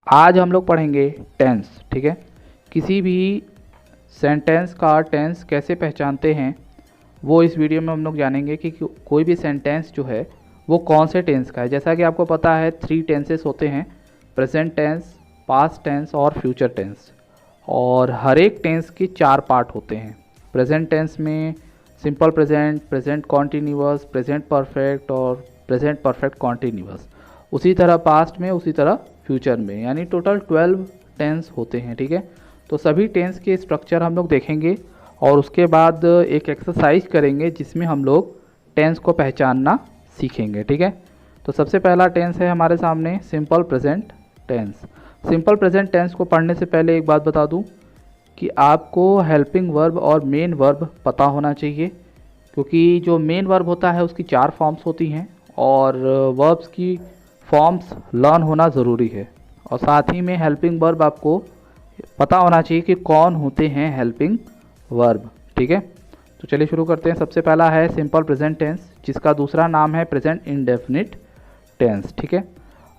आज हम लोग पढ़ेंगे टेंस। ठीक है, किसी भी सेंटेंस का टेंस कैसे पहचानते हैं वो इस वीडियो में हम लोग जानेंगे कि कोई भी सेंटेंस जो है वो कौन से टेंस का है। जैसा कि आपको पता है 3 टेंसेस होते हैं, प्रेजेंट टेंस, पास्ट टेंस और फ्यूचर टेंस। और हर एक टेंस के 4 पार्ट होते हैं। प्रेजेंट टेंस में simple present, present continuous, present perfect और प्रेजेंट परफेक्ट कॉन्टीन्यूअस। उसी तरह पास्ट में, उसी तरह फ्यूचर में, यानी टोटल 12 टेंस होते हैं। ठीक है, तो सभी टेंस के स्ट्रक्चर हम लोग देखेंगे और उसके बाद एक एक्सरसाइज करेंगे जिसमें हम लोग टेंस को पहचानना सीखेंगे। ठीक है, तो सबसे पहला टेंस है हमारे सामने simple present tense. Simple present tense को पढ़ने से पहले एक बात बता दूं कि आपको हेल्पिंग वर्ब और मेन वर्ब पता होना चाहिए, क्योंकि जो मेन वर्ब होता है उसकी 4 फॉर्म्स होती हैं और वर्ब्स की फॉर्म्स लर्न होना ज़रूरी है। और साथ ही में हेल्पिंग वर्ब आपको पता होना चाहिए कि कौन होते हैं हेल्पिंग वर्ब। ठीक है, तो चलिए शुरू करते हैं। सबसे पहला है सिंपल प्रेजेंट टेंस, जिसका दूसरा नाम है प्रेजेंट इंडेफिनिट टेंस। ठीक है,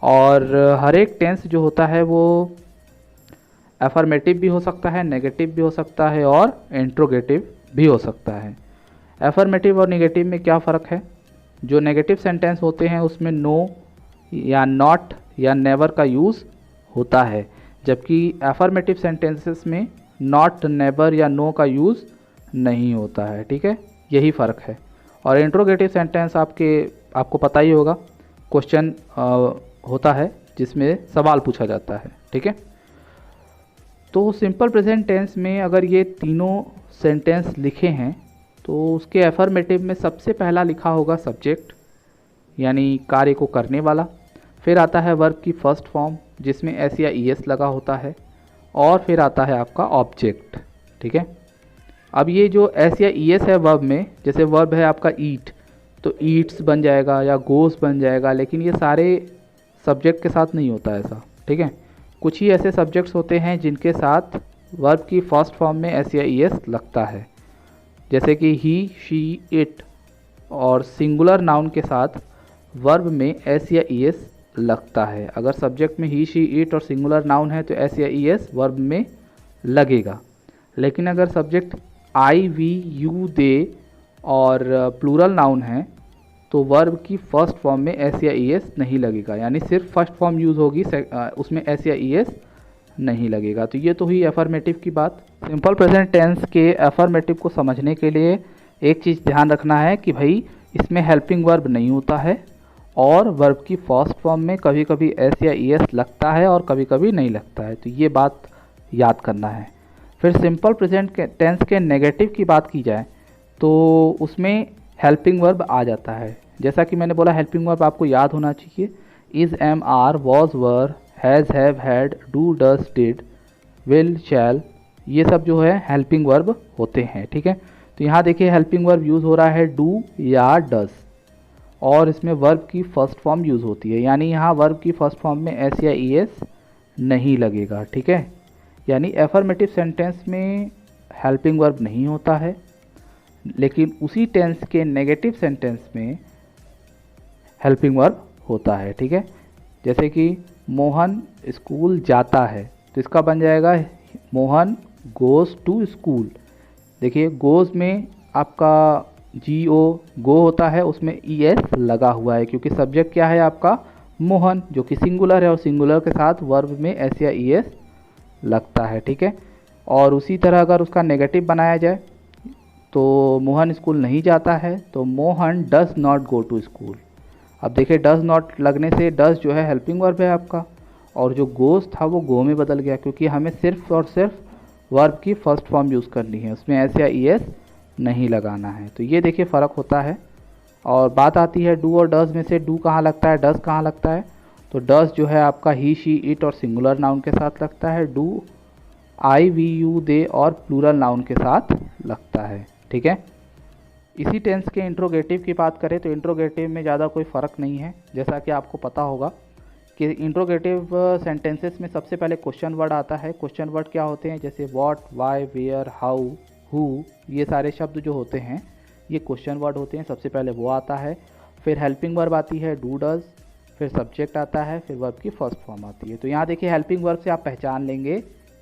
और हर एक टेंस जो होता है वो एफर्मेटिव भी हो सकता है, नेगेटिव भी हो सकता है और इंट्रोगेटिव भी हो सकता है। एफर्मेटिव और नेगेटिव में क्या फ़र्क है? जो नेगेटिव सेंटेंस होते हैं उसमें नो या नॉट या नेवर का यूज़ होता है, जबकि एफर्मेटिव सेंटेंसेस में नॉट, नेवर या नो का यूज़ नहीं होता है। ठीक है, यही फ़र्क है। और इंट्रोगेटिव सेंटेंस आपको पता ही होगा, क्वेश्चन होता है जिसमें सवाल पूछा जाता है। ठीक है, तो सिंपल प्रेजेंट टेंस में अगर ये तीनों सेंटेंस लिखे हैं तो उसके एफर्मेटिव में सबसे पहला लिखा होगा सब्जेक्ट, यानी कार्य को करने वाला। फिर आता है वर्ब की फर्स्ट फॉर्म जिसमें एस या ई एस लगा होता है, और फिर आता है आपका ऑब्जेक्ट। ठीक है, अब ये जो एस या ई एस है वर्ब में, जैसे वर्ब है आपका ईट, तो ईट्स बन जाएगा या गोस बन जाएगा, लेकिन ये सारे सब्जेक्ट के साथ नहीं होता ऐसा। ठीक है, कुछ ही ऐसे सब्जेक्ट्स होते हैं जिनके साथ वर्ब की फर्स्ट फॉर्म में एस या ई एस लगता है, जैसे कि ही, शी, इट। और सिंगुलर नाउन के साथ वर्ब में एस या ई एस लगता है। अगर सब्जेक्ट में ही, शी, इट और सिंगुलर नाउन है तो एस या ई एस वर्ब में लगेगा। लेकिन अगर सब्जेक्ट आई, वी, यू, दे और प्लूरल नाउन है तो वर्ब की फर्स्ट फॉर्म में एस या ई एस नहीं लगेगा, यानी सिर्फ फर्स्ट फॉर्म यूज़ होगी, उसमें एस या ई एस नहीं लगेगा। तो ये तो हुई एफर्मेटिव की बात। सिंपल प्रेजेंट टेंस के एफर्मेटिव को समझने के लिए एक चीज़ ध्यान रखना है कि भाई इसमें हेल्पिंग वर्ब नहीं होता है और वर्ब की फर्स्ट फॉर्म में कभी कभी एस या ई एस लगता है और कभी कभी नहीं लगता है, तो ये बात याद करना है। फिर सिंपल प्रेजेंट टेंस के नेगेटिव की बात की जाए तो उसमें हेल्पिंग वर्ब आ जाता है। जैसा कि मैंने बोला, हेल्पिंग वर्ब आपको याद होना चाहिए, is, am, are, was, were, has, have, had, do, does, did, will, shall, ये सब जो है हेल्पिंग वर्ब होते हैं। ठीक है, तो यहाँ देखिए हेल्पिंग वर्ब यूज़ हो रहा है डू या डज, और इसमें वर्ब की फर्स्ट फॉर्म यूज़ होती है, यानी यहाँ वर्ब की फर्स्ट फॉर्म में एस या ई एस नहीं लगेगा। ठीक है, यानी एफर्मेटिव सेंटेंस में हेल्पिंग वर्ब नहीं होता है, लेकिन उसी टेंस के नेगेटिव सेंटेंस में हेल्पिंग वर्ब होता है। ठीक है, जैसे कि मोहन स्कूल जाता है, तो इसका बन जाएगा मोहन गोज़ टू स्कूल। देखिए गोज़ में आपका जी ओ गो होता है, उसमें ई एस लगा हुआ है क्योंकि सब्जेक्ट क्या है आपका मोहन, जो कि सिंगुलर है, और सिंगुलर के साथ वर्ब में एस या ई एस लगता है। ठीक है, और उसी तरह अगर उसका नेगेटिव बनाया जाए तो मोहन स्कूल नहीं जाता है, तो Mohan does not go to school. अब देखिए डज नॉट लगने से डज जो है हेल्पिंग वर्ब है आपका, और जो गोज़ था वो गो में बदल गया, क्योंकि हमें सिर्फ और सिर्फ वर्ब की फर्स्ट फॉर्म यूज़ करनी है, उसमें एस या ई एस नहीं लगाना है। तो ये देखिए फ़र्क होता है। और बात आती है डू और डज में से डू कहाँ लगता है, डज कहाँ लगता है, तो डज जो है आपका ही, शी, इट और सिंगुलर नाउन के साथ लगता है। डू आई, वी, यू, दे और प्लूरल नाउन के साथ लगता है। ठीक है, इसी टेंस के इंट्रोगेटिव की बात करें तो इंट्रोगेटिव में ज़्यादा कोई फ़र्क नहीं है। जैसा कि आपको पता होगा कि इंट्रोगेटिव सेंटेंसेस में सबसे पहले क्वेश्चन वर्ड आता है। क्वेश्चन वर्ड क्या होते हैं, जैसे what, why, where, how, who, ये सारे शब्द जो होते हैं ये क्वेश्चन वर्ड होते हैं, सबसे पहले वो आता है। फिर हेल्पिंग वर्ब आती है डू, डज, फिर सब्जेक्ट आता है, फिर वर्ब की फर्स्ट फॉर्म आती है। तो यहाँ देखिए हेल्पिंग वर्ब से आप पहचान लेंगे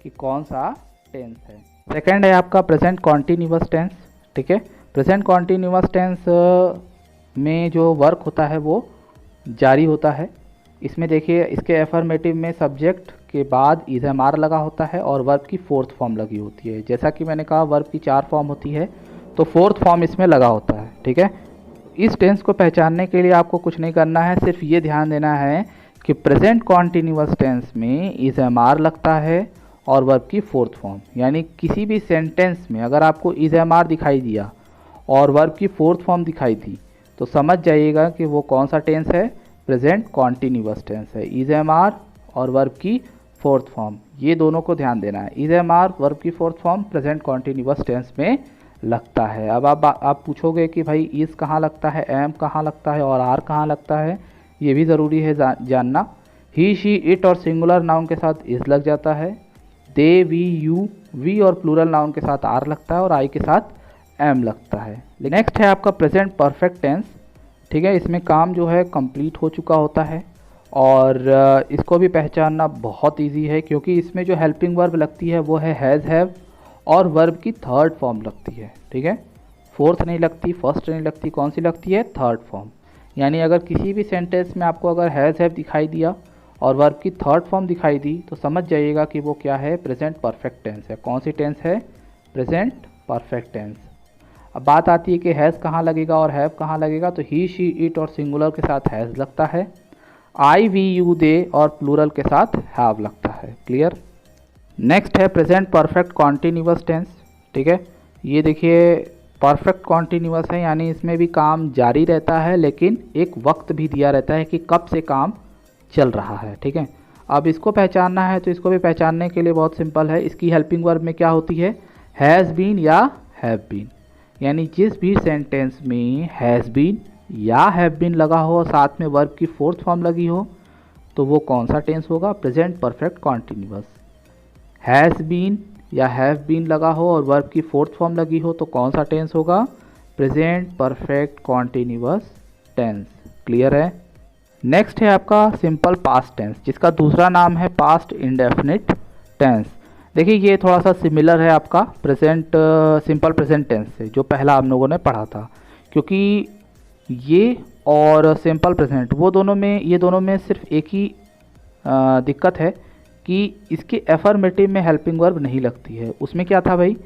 कि कौन सा टेंस है। सेकंड है आपका प्रेजेंट कॉन्टिन्यूअस टेंस। ठीक है, प्रेजेंट कॉन्टिन्यूअस टेंस में जो वर्क होता है वो जारी होता है। इसमें देखिए इसके एफर्मेटिव में सब्जेक्ट के बाद इज़-एम-आर लगा होता है और वर्ब की फोर्थ फॉर्म लगी होती है। जैसा कि मैंने कहा वर्ब की 4 फॉर्म होती है, तो फोर्थ फॉर्म इसमें लगा होता है। ठीक है, इस टेंस को पहचानने के लिए आपको कुछ नहीं करना है, सिर्फ ये ध्यान देना है कि प्रेजेंट कॉन्टिन्यूअस टेंस में इज़-एम-आर लगता है और वर्ब की फोर्थ फॉर्म। यानी किसी भी सेंटेंस में अगर आपको इज़-एम-आर दिखाई दिया और वर्ब की फोर्थ फॉर्म दिखाई दी तो समझ जाइएगा कि वो कौन सा टेंस है, प्रेजेंट कॉन्टिन्यूअस टेंस है। इज़-एम-आर और वर्ब की फोर्थ फॉर्म, ये दोनों को ध्यान देना है। इज़-एम-आर वर्ब की fourth form present continuous tense में लगता है। अब आप पूछोगे कि भाई इज़ कहाँ लगता है, एम कहाँ लगता है और आर कहाँ लगता है, ये भी ज़रूरी है जानना। ही, शी, इट और सिंगुलर नाउन के साथ इज़ लग जाता है। दे, वी, यू, वी और प्लूरल नाउन के साथ आर लगता है और आई के साथ एम लगता है। नेक्स्ट है आपका प्रेजेंट परफेक्ट टेंस। ठीक है, इसमें काम जो है कंप्लीट हो चुका होता है और इसको भी पहचानना बहुत इजी है क्योंकि इसमें जो हेल्पिंग वर्ब लगती है वो है हैज़, हैव और वर्ब की थर्ड फॉर्म लगती है। ठीक है, फोर्थ नहीं लगती, फर्स्ट नहीं लगती, कौन सी लगती है, थर्ड फॉर्म। यानी अगर किसी भी सेंटेंस में आपको अगर हैज़, हैव दिखाई दिया और वर्ब की थर्ड फॉर्म दिखाई दी तो समझ जाइएगा कि वो क्या है, प्रेजेंट परफेक्ट टेंस है। कौन सी टेंस है, प्रेजेंट परफेक्ट टेंस। अब बात आती है कि हैज़ कहाँ लगेगा और हैव कहाँ लगेगा, तो ही, शी, इट और सिंगुलर के साथ हैज़ लगता है। आई, वी, यू, दे और प्लूरल के साथ हैव लगता है। क्लियर। नेक्स्ट है प्रेजेंट परफेक्ट कॉन्टिन्यूअस टेंस। ठीक है, ये देखिए परफेक्ट कॉन्टिन्यूअस है, यानी इसमें भी काम जारी रहता है लेकिन एक वक्त भी दिया रहता है कि कब से काम चल रहा है। ठीक है, अब इसको पहचानना है तो इसको भी पहचानने के लिए बहुत सिंपल है। इसकी हेल्पिंग वर्ब में क्या होती है, हैज़ बीन या हैव बीन। यानी जिस भी सेंटेंस में हैज़ बीन या हैव बीन लगा हो और साथ में वर्ब की फोर्थ फॉर्म लगी हो तो वो कौन सा टेंस होगा, present perfect continuous. Has been या हैव बीन लगा हो और वर्ब की फोर्थ फॉर्म लगी हो तो कौन सा टेंस होगा, present perfect continuous tense. Clear है। नेक्स्ट है आपका सिंपल पास्ट टेंस, जिसका दूसरा नाम है पास्ट इंडेफिनिट टेंस। देखिए ये थोड़ा सा सिमिलर है आपका प्रेजेंट सिंपल प्रेजेंट टेंस से, जो पहला हम लोगों ने पढ़ा था, क्योंकि ये और सिंपल प्रेजेंट ये दोनों में सिर्फ एक ही दिक्कत है कि इसके एफर्मेटिव में हेल्पिंग वर्ब नहीं लगती है। उसमें क्या था भाई,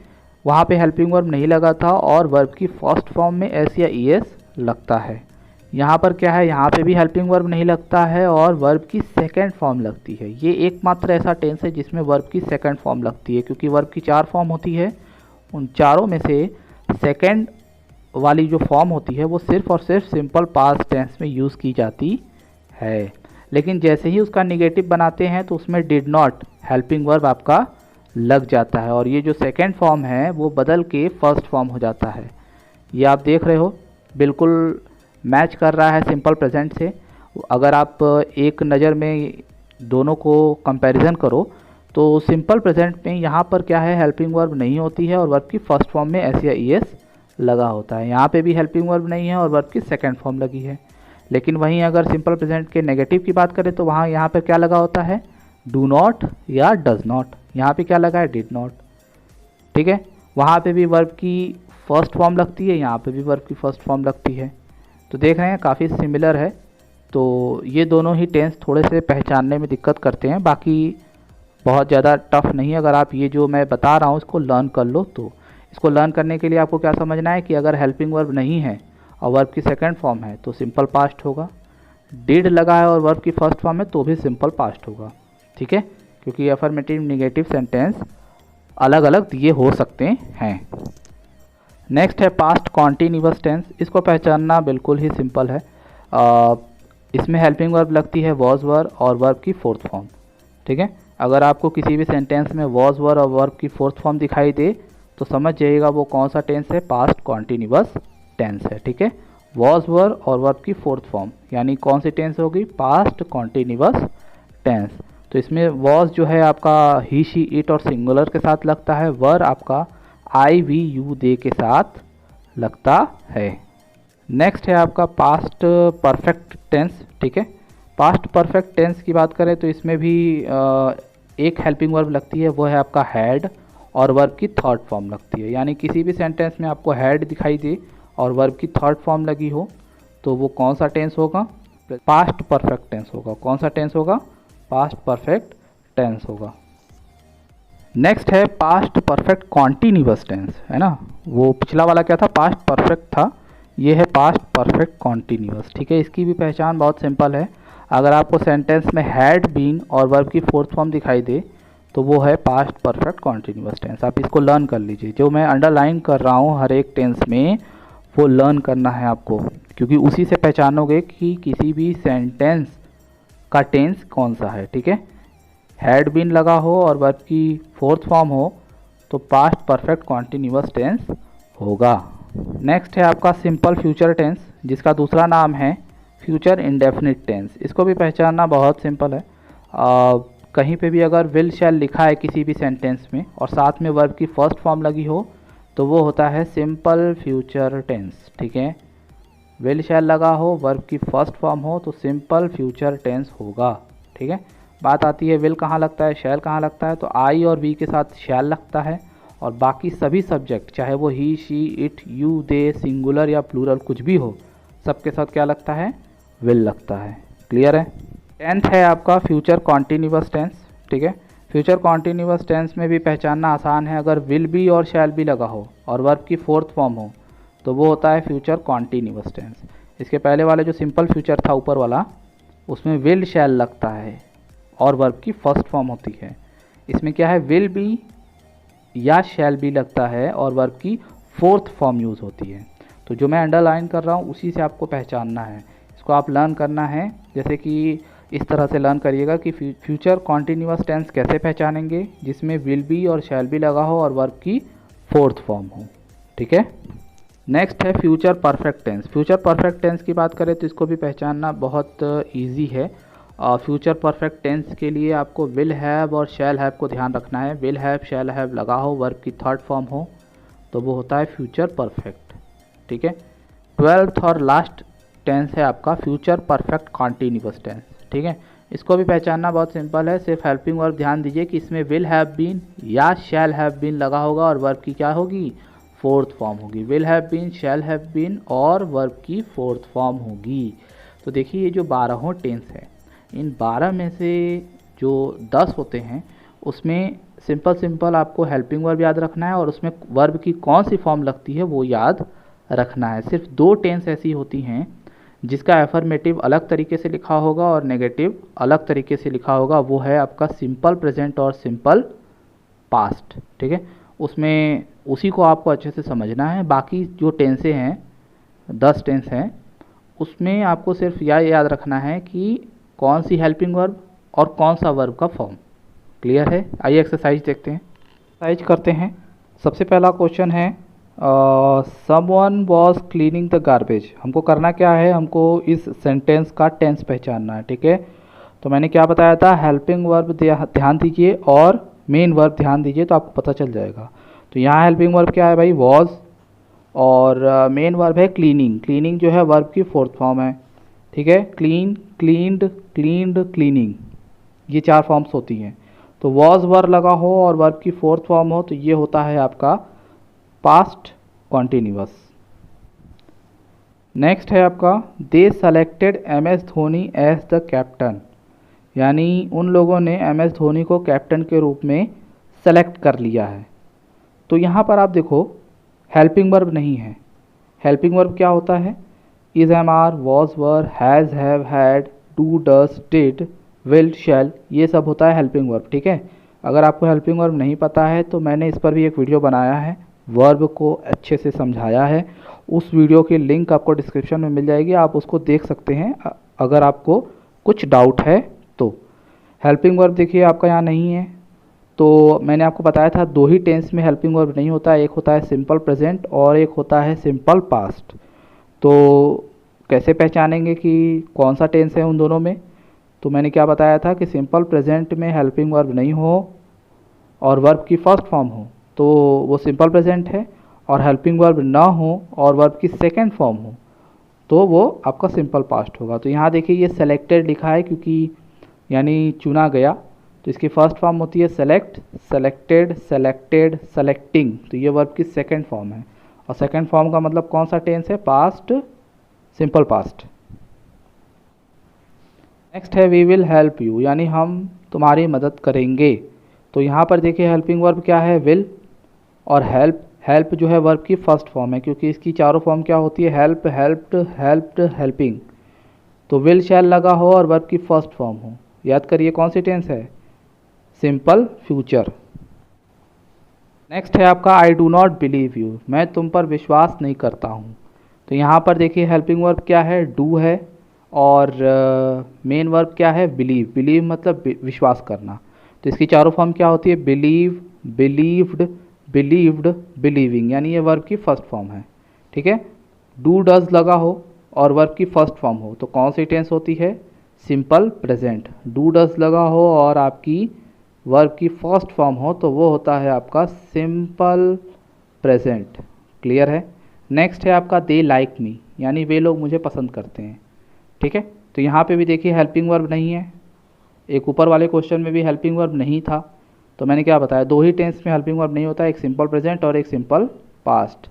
वहाँ पे हेल्पिंग वर्ब नहीं लगा था और वर्ब की फर्स्ट फॉर्म में एस या ई एस लगता है। यहाँ पर क्या है, यहाँ पे भी हेल्पिंग वर्ब नहीं लगता है और वर्ब की सेकंड फॉर्म लगती है। ये एकमात्र ऐसा टेंस है जिसमें वर्ब की सेकंड फॉर्म लगती है, क्योंकि वर्ब की 4 फॉर्म होती है, उन चारों में से सेकंड वाली जो फॉर्म होती है वो सिर्फ और सिर्फ सिंपल पास्ट टेंस में यूज़ की जाती है। लेकिन जैसे ही उसका निगेटिव बनाते हैं तो उसमें डिड नॉट हेल्पिंग वर्ब आपका लग जाता है और ये जो सेकंड फॉर्म है वो बदल के फर्स्ट फॉर्म हो जाता है। ये आप देख रहे हो बिल्कुल मैच कर रहा है सिंपल प्रेजेंट से। अगर आप एक नज़र में दोनों को कंपैरिजन करो तो सिंपल प्रेजेंट में यहाँ पर क्या है, हेल्पिंग वर्ब नहीं होती है और वर्ब की फर्स्ट फॉर्म में एस या ई एस लगा होता है। यहाँ पे भी हेल्पिंग वर्ब नहीं है और वर्ब की सेकंड फॉर्म लगी है। लेकिन वहीं अगर सिंपल प्रेजेंट के नेगेटिव की बात करें तो वहाँ यहाँ पे क्या लगा होता है, डू नॉट या डज नॉट। यहाँ पे क्या लगा है, डिड नॉट। ठीक है, वहाँ पे भी वर्ब की फर्स्ट फॉर्म लगती है, यहाँ पे भी वर्ब की फर्स्ट फॉर्म लगती है। तो देख रहे हैं काफ़ी सिमिलर है। तो ये दोनों ही टेंस थोड़े से पहचानने में दिक्कत करते हैं, बाकी बहुत ज़्यादा टफ नहीं। अगर आप ये जो मैं बता रहा हूँ इसको लर्न कर लो तो इसको लर्न करने के लिए आपको क्या समझना है कि अगर हेल्पिंग वर्ब नहीं है और वर्ब की सेकंड फॉर्म है तो सिंपल पास्ट होगा, डिड लगा है और वर्ब की फर्स्ट फॉर्म है तो भी सिंपल पास्ट होगा। ठीक है, क्योंकि अफर्मेटिव निगेटिव सेंटेंस अलग अलग दिए हो सकते हैं। नेक्स्ट है पास्ट कॉन्टिन्यूअस टेंस। इसको पहचानना बिल्कुल ही सिंपल है। इसमें हेल्पिंग वर्ब लगती है वॉज वर और वर्ब की फोर्थ फॉर्म। ठीक है, अगर आपको किसी भी सेंटेंस में वॉज वर और वर्ब की फोर्थ फॉर्म दिखाई दे तो समझ जाइएगा वो कौन सा टेंस है, पास्ट कॉन्टिन्यूअस टेंस है। ठीक है, वॉज वर और वर्ब की फोर्थ फॉर्म यानी कौन सी टेंस होगी, पास्ट कॉन्टिन्यूअस टेंस। तो इसमें वॉज जो है आपका ही, शी, इट और सिंगुलर के साथ लगता है, वर आपका आई, वी, यू, दे के साथ लगता है। नेक्स्ट है आपका पास्ट परफेक्ट टेंस। ठीक है, पास्ट परफेक्ट टेंस की बात करें तो इसमें भी एक हेल्पिंग वर्ब लगती है, वो है आपका हैड, और वर्ब की थर्ड फॉर्म लगती है। यानी किसी भी सेंटेंस में आपको हैड दिखाई दे और वर्ब की थर्ड फॉर्म लगी हो तो वो कौन सा टेंस होगा? पास्ट परफेक्ट टेंस होगा। कौन सा टेंस होगा? पास्ट परफेक्ट टेंस होगा। नेक्स्ट है पास्ट परफेक्ट कॉन्टिन्यूअस टेंस, है ना। वो पिछला वाला क्या था? पास्ट परफेक्ट था, ये है पास्ट परफेक्ट कॉन्टिन्यूअस। ठीक है, इसकी भी पहचान बहुत सिंपल है। अगर आपको सेंटेंस में हैड बीन और वर्ब की फोर्थ फॉर्म दिखाई दे तो वो है पास्ट परफेक्ट कॉन्टिन्यूअस टेंस। आप इसको लर्न कर लीजिए, जो मैं अंडरलाइन कर रहा हूँ हर एक टेंस में वो लर्न करना है आपको, क्योंकि उसी से पहचानोगे कि किसी भी सेंटेंस का टेंस कौन सा है। ठीक है, हैड बीन लगा हो और वर्ब की फोर्थ फॉर्म हो तो पास्ट परफेक्ट कॉन्टिन्यूअस टेंस होगा। नेक्स्ट है आपका सिंपल फ्यूचर टेंस, जिसका दूसरा नाम है फ्यूचर इंडेफिनिट टेंस। इसको भी पहचानना बहुत सिंपल है। कहीं पे भी अगर विल शैल लिखा है किसी भी सेंटेंस में और साथ में वर्ब की फर्स्ट फॉर्म लगी हो तो वो होता है सिंपल फ्यूचर टेंस। ठीक है, विल शैल लगा हो, वर्ब की फर्स्ट फॉर्म हो तो सिंपल फ्यूचर टेंस होगा। ठीक है, बात आती है विल कहाँ लगता है, शैल कहाँ लगता है, तो आई और वी के साथ शैल लगता है और बाकी सभी सब्जेक्ट चाहे वो he, she, it, you, they, singular या प्लूरल कुछ भी हो, सबके साथ क्या लगता है? विल लगता है। क्लियर है। 10th है आपका फ्यूचर कॉन्टिन्यूअस टेंस। ठीक है, फ्यूचर कॉन्टिन्यूअस टेंस में भी पहचानना आसान है। अगर विल भी और शैल भी लगा हो और वर्ब की फोर्थ फॉर्म हो तो वो होता है फ्यूचर कॉन्टिन्यूअस टेंस। इसके पहले वाले जो सिंपल फ्यूचर था ऊपर वाला, उसमें विल शैल लगता है और वर्ब की फर्स्ट फॉर्म होती है। इसमें क्या है? विल भी या शैल भी लगता है और वर्ब की फोर्थ फॉर्म यूज़ होती है। तो जो मैं अंडरलाइन कर रहा हूँ उसी से आपको पहचानना है, इसको आप लर्न करना है। जैसे कि इस तरह से लर्न करिएगा कि फ्यूचर कॉन्टिन्यूअस टेंस कैसे पहचानेंगे, जिसमें विल भी और शैल भी लगा हो और वर्ब की फोर्थ फॉर्म हो। ठीक है, नेक्स्ट है future perfect tense. Future perfect tense की बात करें तो इसको भी पहचानना बहुत ईजी है। फ्यूचर परफेक्ट टेंस के लिए आपको विल हैव और शैल हैव को ध्यान रखना है। विल हैव, शैल हैव लगा हो, वर्ब की थर्ड फॉर्म हो तो वो होता है फ्यूचर परफेक्ट। ठीक है, 12th और लास्ट टेंस है आपका फ्यूचर परफेक्ट कॉन्टिन्यूअस टेंस। ठीक है, इसको भी पहचानना बहुत सिंपल है। सिर्फ हेल्पिंग वर्ब ध्यान दीजिए कि इसमें विल हैव बीन या शैल हैव बीन लगा होगा और वर्ब की क्या होगी? फोर्थ फॉर्म होगी। Will have been, shall have been और वर्ब की फोर्थ फॉर्म होगी। तो देखिए ये जो 12 टेंस है, इन 12 में से जो 10 होते हैं उसमें सिंपल आपको हेल्पिंग वर्ब याद रखना है और उसमें वर्ब की कौन सी फॉर्म लगती है वो याद रखना है। सिर्फ 2 टेंस ऐसी होती हैं जिसका एफर्मेटिव अलग तरीके से लिखा होगा और नेगेटिव अलग तरीके से लिखा होगा, वो है आपका सिंपल प्रेजेंट और सिंपल पास्ट। ठीक है, उसमें उसी को आपको अच्छे से समझना है। बाकी जो टेंसें हैं 10 टेंस हैं उसमें आपको सिर्फ यह याद रखना है कि कौन सी हेल्पिंग वर्ब और कौन सा वर्ब का फॉर्म। क्लियर है। आइए एक्सरसाइज देखते हैं, एक्सरसाइज करते हैं। सबसे पहला क्वेश्चन है someone was cleaning the garbage. हमको करना क्या है? हमको इस सेंटेंस का टेंस पहचानना है। ठीक है, तो मैंने क्या बताया था? हेल्पिंग वर्ब ध्यान दीजिए और मेन वर्ब ध्यान दीजिए तो आपको पता चल जाएगा। तो यहाँ हेल्पिंग वर्ब क्या है भाई? वॉज, और मेन वर्ब है क्लीनिंग। क्लीनिंग जो है वर्ब की फोर्थ फॉर्म है। ठीक है, क्लीन, क्लीन्ड, क्लीन्ड, क्लीनिंग, ये 4 फॉर्म्स होती हैं। तो वॉज वर्ब लगा हो और वर्ब की फोर्थ फॉर्म हो तो ये होता है आपका पास्ट कॉन्टिन्यूअस। नेक्स्ट है आपका they selected MS Dhoni as the captain, यानी उन लोगों ने MS धोनी को कैप्टन के रूप में सेलेक्ट कर लिया है। तो यहाँ पर आप देखो हेल्पिंग वर्ब नहीं है। हेल्पिंग वर्ब क्या होता है? Is, am, are, was, were, has, have, had, do, does, did, will, shall, ये सब होता है हेल्पिंग वर्ब। ठीक है, अगर आपको हेल्पिंग वर्ब नहीं पता है तो मैंने इस पर भी एक वीडियो बनाया है, वर्ब को अच्छे से समझाया है। उस वीडियो की लिंक आपको डिस्क्रिप्शन में मिल जाएगी, आप उसको देख सकते हैं अगर आपको कुछ डाउट है तो। हेल्पिंग वर्ब देखिए आपका यहाँ नहीं है, तो मैंने आपको बताया था 2 ही टेंस में हेल्पिंग वर्ब नहीं होता है, एक होता है सिंपल प्रेजेंट और एक होता है सिंपल पास्ट। तो कैसे पहचानेंगे कि कौन सा टेंस है उन दोनों में? तो मैंने क्या बताया था कि सिंपल प्रेजेंट में हेल्पिंग वर्ब नहीं हो और वर्ब की फर्स्ट फॉर्म हो तो वो सिंपल प्रेजेंट है, और हेल्पिंग वर्ब ना हो और वर्ब की सेकंड फॉर्म हो तो वो आपका सिंपल पास्ट होगा। तो यहाँ देखिए ये सेलेक्टेड लिखा है क्योंकि यानी चुना गया, तो इसकी फर्स्ट फॉर्म होती है सेलेक्ट, सेलेक्टेड, सेलेक्टेड, सेलेक्टिंग। तो ये वर्ब की सेकंड फॉर्म है, और सेकंड फॉर्म का मतलब कौन सा टेंस है? Past, simple past. नेक्स्ट है वी विल हेल्प यू, यानी हम तुम्हारी मदद करेंगे। तो यहाँ पर देखिए हेल्पिंग वर्ब क्या है? विल, और हेल्प, हेल्प जो है वर्ब की फर्स्ट फॉर्म है क्योंकि इसकी चारों फॉर्म क्या होती है? Help, helped, helped, helping. तो विल शैल लगा हो और वर्ब की फर्स्ट फॉर्म हो। याद करिए कौन सी टेंस है? Simple future. नेक्स्ट है आपका I do not believe you, मैं तुम पर विश्वास नहीं करता हूँ। तो यहाँ पर देखिए हेल्पिंग वर्ब क्या है? डू है, और मेन वर्ब क्या है? बिलीव। बिलीव मतलब विश्वास करना। तो इसकी चारों फॉर्म क्या होती है? बिलीव, बिलीव्ड, बिलीव्ड, बिलीविंग, यानी ये वर्ब की फर्स्ट फॉर्म है। ठीक है, डू डज लगा हो और वर्ब की फर्स्ट फॉर्म हो तो कौन सी टेंस होती है? Simple present. डू डज लगा हो और आपकी वर्ब की फर्स्ट फॉर्म हो तो वो होता है आपका सिंपल प्रेजेंट। क्लियर है? नेक्स्ट है आपका दे लाइक मी, यानी वे लोग मुझे पसंद करते हैं। ठीक है, तो यहाँ पे भी देखिए हेल्पिंग वर्ब नहीं है, एक ऊपर वाले क्वेश्चन में भी हेल्पिंग वर्ब नहीं था। तो मैंने क्या बताया? दो ही टेंस में हेल्पिंग वर्ब नहीं होता, एक सिंपल प्रेजेंट और एक सिंपल पास्ट।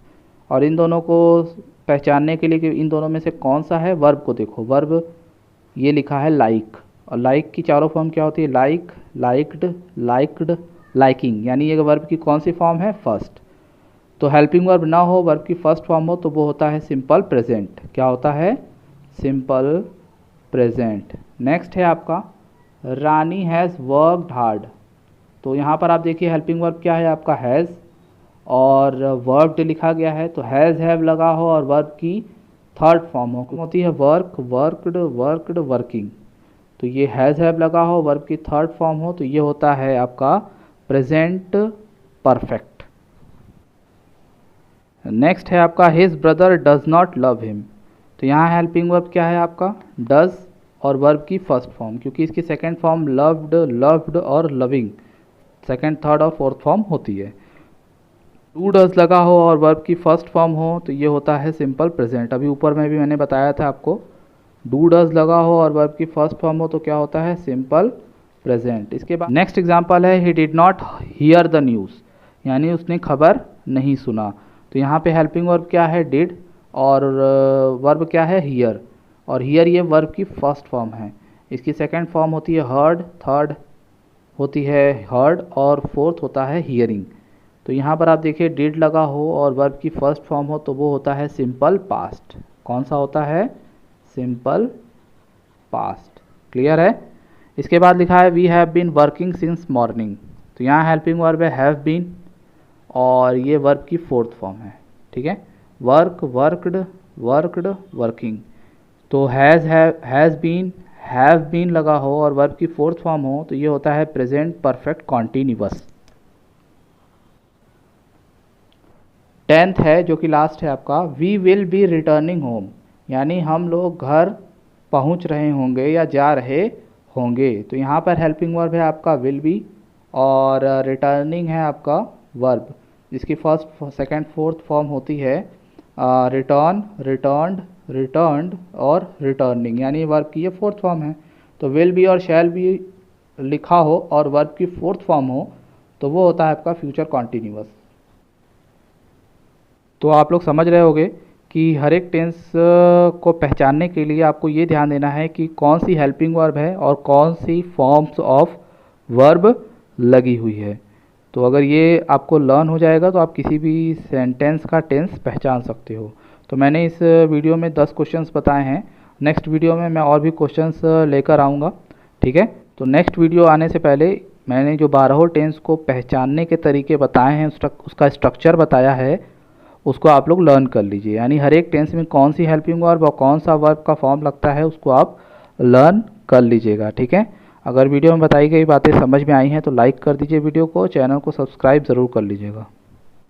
और इन दोनों को पहचानने के लिए कि इन दोनों में से कौन सा है, वर्ब को देखो। वर्ब ये लिखा है लाइक, और लाइक की चारों फॉर्म क्या होती है? लाइक, लाइक्ड, लाइक्ड, लाइकिंग, यानी ये वर्ब की कौन सी फॉर्म है? फर्स्ट। तो हेल्पिंग वर्ब ना हो, वर्ब की फर्स्ट फॉर्म हो तो वो होता है सिंपल प्रेजेंट। क्या होता है? Simple present. नेक्स्ट है आपका रानी हैज़ वर्कड हार्ड। तो यहाँ पर आप देखिए हेल्पिंग वर्ब क्या है आपका? हैज़, और वर्कड लिखा गया है तो हैज़ हैव लगा हो और वर्ब की थर्ड फॉर्म होती है वर्क, वर्कड, वर्कड, वर्किंग। तो ये हैज़ हैव लगा हो, वर्ब की थर्ड फॉर्म हो तो ये होता है आपका प्रेजेंट परफेक्ट। नेक्स्ट है आपका his brother does not love him. तो यहाँ हेल्पिंग वर्ब क्या है आपका? डज, और वर्ब की फर्स्ट फॉर्म, क्योंकि इसकी सेकंड फॉर्म लव्ड, लव्ड और लविंग सेकंड, थर्ड और फोर्थ फॉर्म होती है। डू डज लगा हो और वर्ब की फर्स्ट फॉर्म हो तो ये होता है सिंपल प्रेजेंट। अभी ऊपर में भी मैंने बताया था आपको, डू डज लगा हो और वर्ब की फर्स्ट फॉर्म हो तो क्या होता है? Simple present. इसके बाद नेक्स्ट एग्जांपल है he did not here the news, यानी उसने खबर नहीं सुना। तो यहाँ पे हेल्पिंग वर्ब क्या है? डिड, और वर्ब क्या है? हियर, और हियर ये वर्ब की फर्स्ट फॉर्म है। इसकी सेकंड फॉर्म होती है हर्ड, थर्ड होती है हर्ड, और फोर्थ होता है हियरिंग। तो यहाँ पर आप देखिए डिड लगा हो और वर्ब की फर्स्ट फॉर्म हो तो वो होता है सिंपल पास्ट। कौन सा होता है? Simple past. क्लियर है? इसके बाद लिखा है we have been working since morning. तो यहाँ हेल्पिंग वर्ब है हैव बीन, और ये वर्ब की फोर्थ फॉर्म है। ठीक है, वर्क, वर्कड, वर्कड, वर्किंग। तो हैज़ बीन, हैव बीन लगा हो और वर्ब की फोर्थ फॉर्म हो तो ये होता है प्रेजेंट परफेक्ट कॉन्टिन्यूअस। 10th है जो कि लास्ट है आपका, we will be returning home, यानी हम लोग घर पहुंच रहे होंगे या जा रहे होंगे। तो यहाँ पर हेल्पिंग वर्ब है आपका विल बी, और रिटर्निंग है आपका वर्ब, जिसकी फर्स्ट, सेकंड, फोर्थ फॉर्म होती है रिटर्न, रिटर्न्ड, रिटर्न्ड और रिटर्निंग, यानी वर्ब की ये फोर्थ फॉर्म है। तो विल बी और शैल बी लिखा हो और वर्ब की फोर्थ फॉर्म हो तो वो होता है आपका फ्यूचर कॉन्टिन्यूअस। तो आप लोग समझ रहे होंगे कि हर एक टेंस को पहचानने के लिए आपको ये ध्यान देना है कि कौन सी हेल्पिंग वर्ब है और कौन सी फॉर्म्स ऑफ वर्ब लगी हुई है। तो अगर ये आपको लर्न हो जाएगा तो आप किसी भी सेंटेंस का टेंस पहचान सकते हो। तो मैंने इस वीडियो में 10 क्वेश्चंस बताए हैं, नेक्स्ट वीडियो में मैं और भी क्वेश्चंस लेकर आऊँगा। ठीक है, तो नेक्स्ट वीडियो आने से पहले मैंने जो 12 टेंस को पहचानने के तरीके बताए हैं, उसका स्ट्रक्चर बताया है, उसको आप लोग लर्न कर लीजिए। यानी हर एक टेंस में कौन सी हेल्पिंग वर्ब और कौन सा वर्ब का फॉर्म लगता है उसको आप लर्न कर लीजिएगा। ठीक है, अगर वीडियो में बताई गई बातें समझ में आई हैं तो लाइक कर दीजिए वीडियो को, चैनल को सब्सक्राइब ज़रूर कर लीजिएगा।